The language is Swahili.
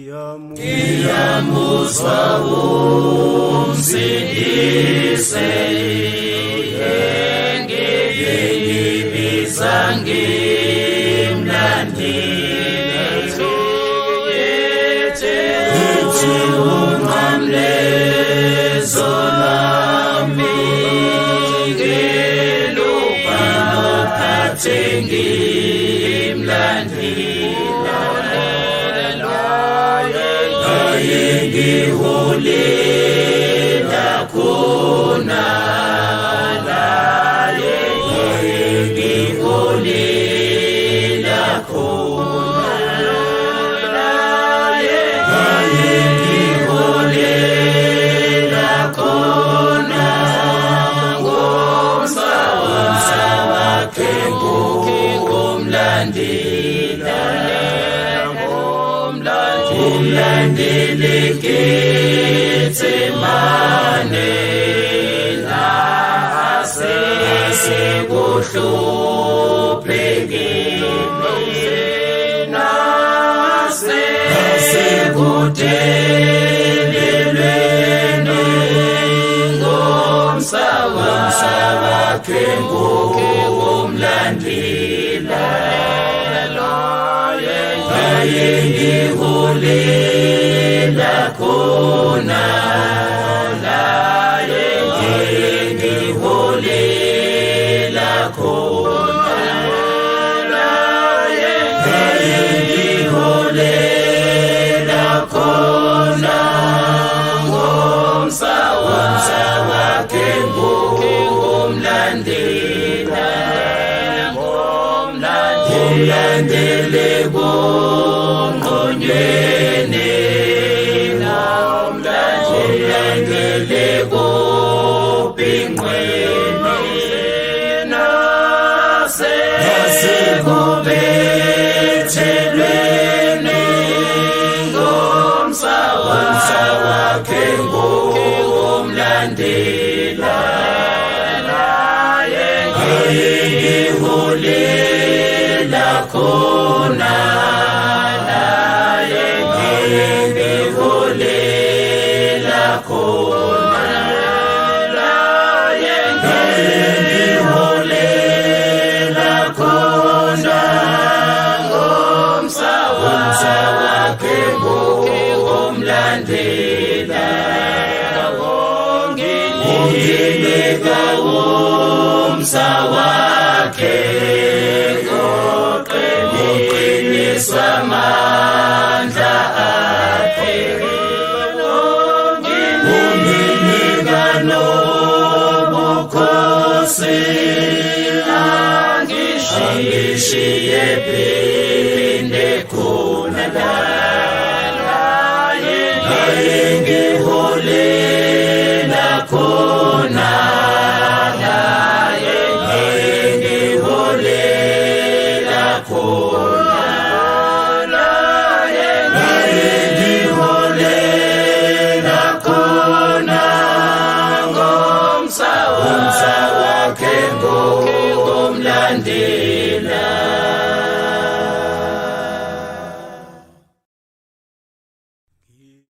Ngiyamuzwa umsindise ngibiza ngimlandile ethi unqamle zonami ngeluphathe ngiholela khona laye ngiholela khona laye ngiholela khona ngomsa wakhe ngomlandela umlandeli Getsemane nasekuhluphekile nasekudelelweni ngomsa wakhe ngomlandela laye ngiholela khona laye ngiholela khona laye ngiholela khona ngomsa wakhe ngomlandela ngomlandele ngonyene umlandele kopinqweni nasekubethelweni ngomsa wakhe ngomlandela laye ngiholela khona laye ngiholela khona laye ngiholela khona ngomsa wakhe ngomlandela nginika umsa wakhe ngoqinisa amandla akhe nginika nobukhosi angishiye phinde